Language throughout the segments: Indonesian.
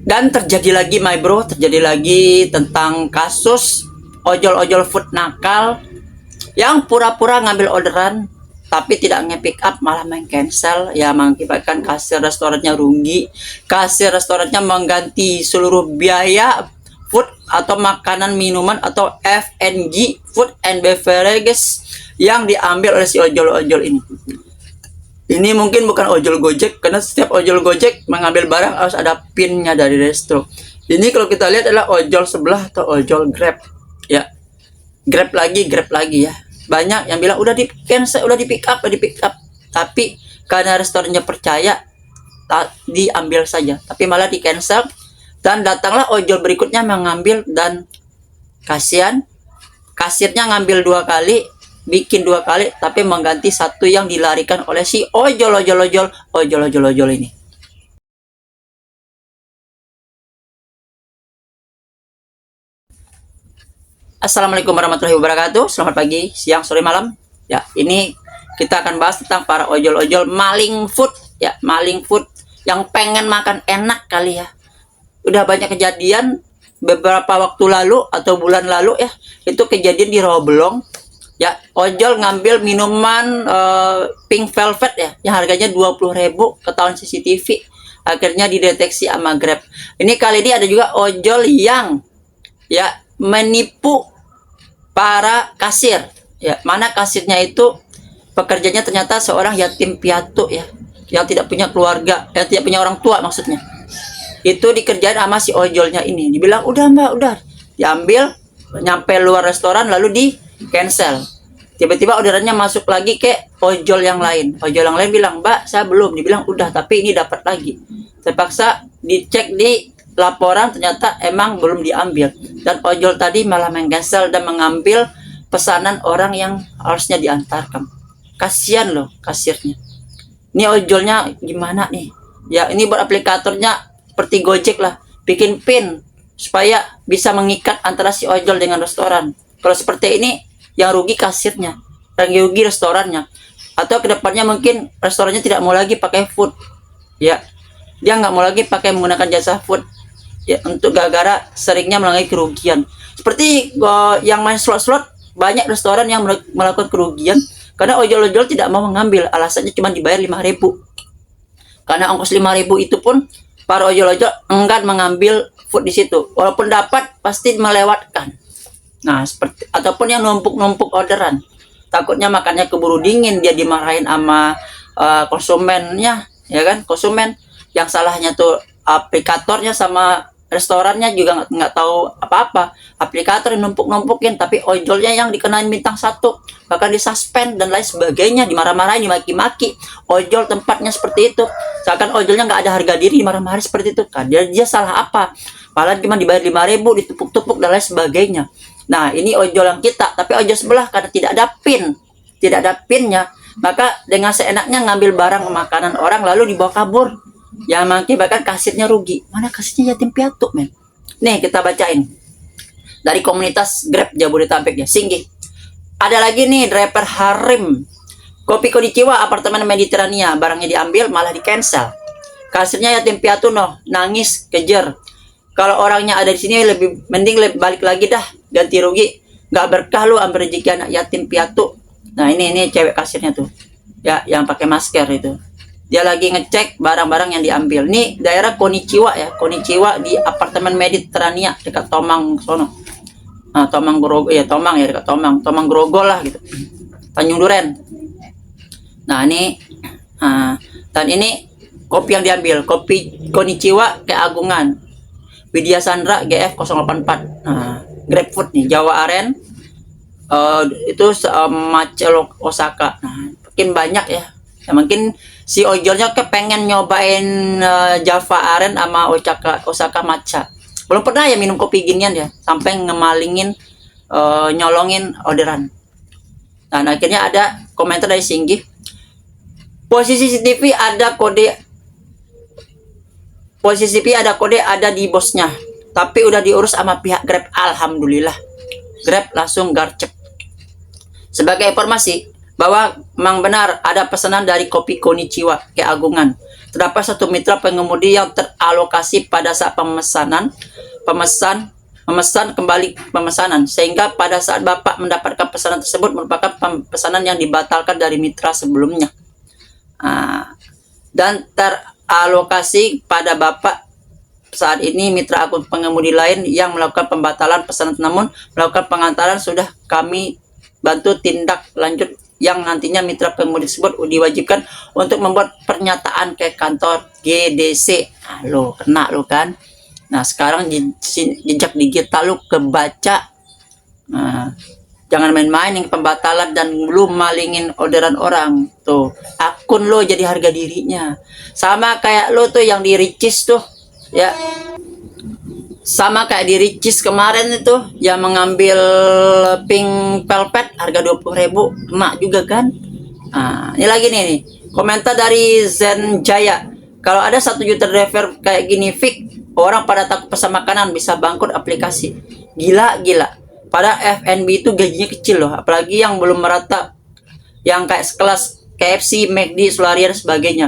Dan terjadi lagi my bro, terjadi lagi tentang kasus ojol-ojol food nakal yang pura-pura ngambil orderan tapi tidak nge-pick up, malah meng-cancel, ya mengakibatkan kasir restorannya rugi. Kasir restorannya mengganti seluruh biaya food atau makanan minuman atau F&G, food and beverages, yang diambil oleh si ojol-ojol ini. Ini mungkin bukan ojol Gojek, karena setiap ojol Gojek mengambil barang harus ada pinnya dari resto. Ini kalau kita lihat adalah ojol sebelah atau ojol Grab. Ya, Grab lagi ya. Banyak yang bilang udah di cancel, udah di pick up. Tapi karena restorannya percaya, diambil saja. Tapi malah di cancel, dan datanglah ojol berikutnya mengambil, dan kasihan kasirnya ngambil 2 kali, bikin 2 kali, tapi mengganti satu yang dilarikan oleh si ojol ini. Assalamualaikum warahmatullahi wabarakatuh. Selamat pagi, siang, sore, malam. Ya, ini kita akan bahas tentang para ojol-ojol maling food. Ya, maling food yang pengen makan enak kali ya. Udah banyak kejadian beberapa waktu lalu atau bulan lalu ya. Itu kejadian di Rawabelong. Ya, ojol ngambil minuman Pink Velvet ya, yang harganya 20.000, ketahuan CCTV. Akhirnya dideteksi sama Grab. Ini kali ini ada juga ojol yang ya menipu para kasir. Ya, mana kasirnya itu pekerjanya ternyata seorang yatim piatu ya, yang tidak punya keluarga, yang tidak punya orang tua maksudnya. Itu dikerjain sama si ojolnya ini. Dibilang, "Udah Mbak, udah." Diambil, nyampe luar restoran lalu di cancel. Tiba-tiba orderannya masuk lagi ke ojol yang lain. Ojol yang lain bilang, "Mbak, saya belum." Dibilang, "Udah, tapi ini dapat lagi." Terpaksa dicek di laporan, ternyata emang belum diambil. Dan ojol tadi malah meng-cancel dan mengambil pesanan orang yang harusnya diantarkan. Kasihan loh kasirnya. Ini ojolnya gimana nih? Ya, ini buat aplikatornya seperti Gojek lah. Bikin pin supaya bisa mengikat antara si ojol dengan restoran. Kalau seperti ini, yang rugi kasirnya, yang rugi restorannya. Atau kedepannya mungkin restorannya tidak mau lagi pakai food. Ya, dia nggak mau lagi pakai menggunakan jasa food. Ya, untuk gara-gara seringnya melanggar kerugian. Seperti yang main slot-slot, banyak restoran yang melakukan kerugian karena ojol-ojol tidak mau mengambil. Alasannya cuma dibayar 5.000. Karena ongkos 5.000 itu pun para ojol-ojol enggan mengambil food di situ. Walaupun dapat, pasti melewatkan. Nah, seperti ataupun yang numpuk-numpuk orderan. Takutnya makannya keburu dingin, dia dimarahin sama konsumennya, ya kan? Konsumen yang salahnya tuh aplikatornya sama restorannya juga nggak tahu apa-apa. Aplikator yang numpuk-numpukin, tapi ojolnya yang dikenain bintang 1, bahkan disuspend dan lain sebagainya, dimarah-marahin, dimaki-maki. Ojol tempatnya seperti itu. Seakan ojolnya nggak ada harga diri, dimarah-marahin seperti itu. Kan dia salah apa? Malah cuma dibayar 5.000, ditupuk-tupuk dan lain sebagainya. Nah, ini ojol yang kita, tapi ojol sebelah karena tidak ada pinnya, maka dengan seenaknya ngambil barang makanan orang lalu dibawa kabur, yang mengakibatkan kasirnya rugi. Mana kasirnya yatim piatu, men? Nih, kita bacain dari komunitas Grab Jabodetabek ya, Singgih. Ada lagi nih driver Harim, Kopi Konnichiwa apartemen Mediterania, barangnya diambil malah di cancel. Kasirnya yatim piatu noh, nangis kejer. Kalau orangnya ada di sini lebih mending balik lagi dah, ganti rugi. Nggak berkah lu ambil rezeki anak yatim piatu. Nah, ini cewek kasirnya tuh. Ya, yang pakai masker itu. Dia lagi ngecek barang-barang yang diambil. Nih daerah Konnichiwa ya, Konnichiwa di apartemen Mediterania dekat Tomang sono. Nah, Tomang Grogol ya, Tomang ya, dekat Tomang Grogol lah gitu. Tanjung Duren. Nah, ini dan ini kopi yang diambil, kopi Konnichiwa Keagungan. Widya Sandra GF 084. Nah, GrabFood nih, Jawa Aren. Itu Macelok Osaka. Nah, makin banyak ya. Ya, mungkin si ojolnya kepengen nyobain Java Aren sama Osaka Matcha. Belum pernah ya minum kopi ginian ya, sampai ngemalingin, nyolongin orderan. Dan akhirnya ada komentar dari Singgih. Posisi CCTV ada kode ada di bosnya, tapi udah diurus sama pihak Grab. Alhamdulillah, Grab langsung garcep. Sebagai informasi bahwa memang benar ada pesanan dari Kopi Konnichiwa Keagungan, terdapat satu mitra pengemudi yang teralokasi pada saat memesan kembali pemesanan, sehingga pada saat Bapak mendapatkan pesanan tersebut merupakan pesanan yang dibatalkan dari mitra sebelumnya. Dan teralokasi pada Bapak saat ini mitra akun pengemudi lain yang melakukan pembatalan pesanan, namun melakukan pengantaran sudah kami bantu tindak lanjut, yang nantinya mitra pengemudi tersebut diwajibkan untuk membuat pernyataan ke kantor GDC. Lo kena lo kan. Nah, sekarang jejak digital lu kebaca. Jangan main-main yang pembatalan dan lu malingin orderan orang. Tuh, akun lo jadi harga dirinya. Sama kayak lo tuh yang di Ricis tuh, ya. Sama kayak di Ricis kemarin itu yang mengambil pink velvet harga 20.000, kena juga kan. Ini lagi nih, komentar dari Zen Jaya. Kalau ada 1 juta driver kayak gini fix, orang pada takut pesan makanan, bisa bangkrut aplikasi. Gila. Pada F&B itu gajinya kecil loh, apalagi yang belum merata, yang kayak sekelas KFC, McD, Solaria dan sebagainya.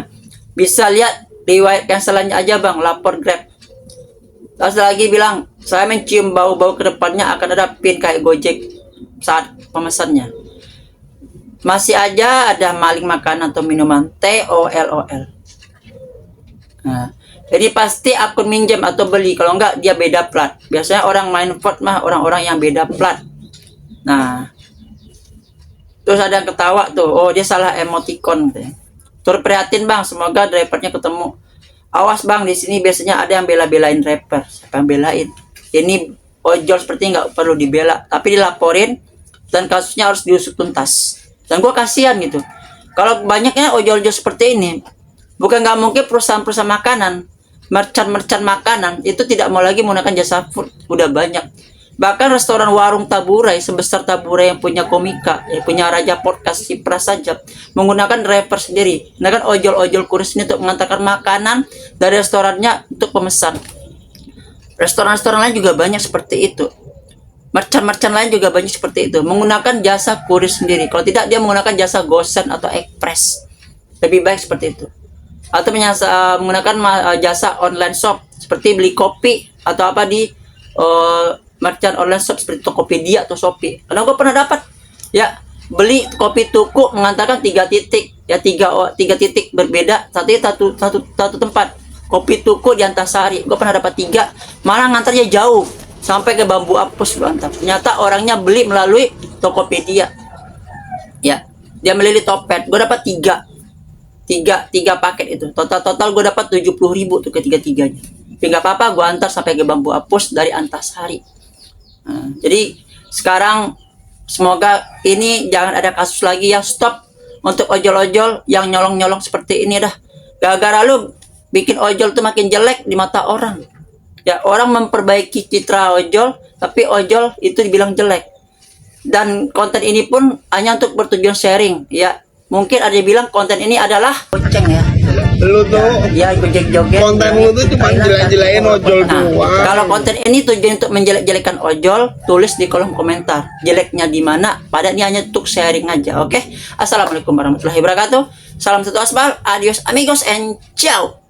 Bisa lihat riwayat cancelannya aja bang, lapor Grab. Terus lagi bilang, saya mencium bau-bau kedepannya akan ada pin kayak Gojek saat pemesannya. Masih aja ada maling makanan atau minuman, TOLOL. Jadi pasti akun minjem atau beli, kalau enggak dia beda plat. Biasanya orang main fraud mah orang-orang yang beda plat. Nah, terus ada yang ketawa tuh, oh dia salah emoticon. Turut prihatin bang, semoga drivernya ketemu. Awas bang, di sini biasanya ada yang bela-belain rapper. Siapa yang belain? Ini ojol seperti nggak perlu dibela, tapi dilaporin dan kasusnya harus diusut tuntas. Dan gue kasihan gitu. Kalau banyaknya ojol-ojol seperti ini, bukan nggak mungkin perusahaan-perusahaan makanan, merchant makanan itu tidak mau lagi menggunakan jasa food. Udah banyak. Bahkan restoran warung taburai sebesar taburai yang punya komika, yang punya raja podcast si Pras saja menggunakan driver sendiri. Nah kan ojol-ojol kuris ini untuk mengantarkan makanan dari restorannya untuk pemesan. Restoran-restoran lain juga banyak seperti itu. Merchant lain juga banyak seperti itu, menggunakan jasa kurir sendiri. Kalau tidak dia menggunakan jasa Gosen atau Express. Lebih baik seperti itu. Atau menggunakan jasa online shop seperti beli kopi atau apa di merchant online shop seperti Tokopedia atau Shopee. Karena gue pernah dapat ya, beli kopi tuku mengantarkan 3 titik ya, tiga titik berbeda, satu tempat. Kopi tuku di Antasari gue pernah dapat 3, malah ngantarnya jauh sampai ke Bambu Apus. Mantap. Ternyata orangnya beli melalui Tokopedia ya, dia beli Topet. Gue dapat 3 paket itu, total gue dapat 70.000 tuh ketiga-tiganya. Tapi nggak apa-apa, gue antar sampai ke Bambu Apus dari Antasari. Jadi sekarang semoga ini jangan ada kasus lagi ya. Stop untuk ojol-ojol yang nyolong-nyolong seperti ini dah. Gara-gara lu bikin ojol tuh makin jelek di mata orang. Ya, orang memperbaiki citra ojol, tapi ojol itu dibilang jelek. Dan konten ini pun hanya untuk bertujuan sharing ya. Mungkin ada yang bilang konten ini adalah goceng ya. Lu tuh ya joget-joget. konten lu tuh cuma jelek-jelekin ojol doang. Kalau konten ini tujuan untuk menjelek-jelekan ojol, tulis di kolom komentar. Jeleknya di mana? Padahal ini hanya untuk sharing aja, oke? Assalamualaikum warahmatullahi wabarakatuh. Salam satu aspal. Adios amigos and ciao.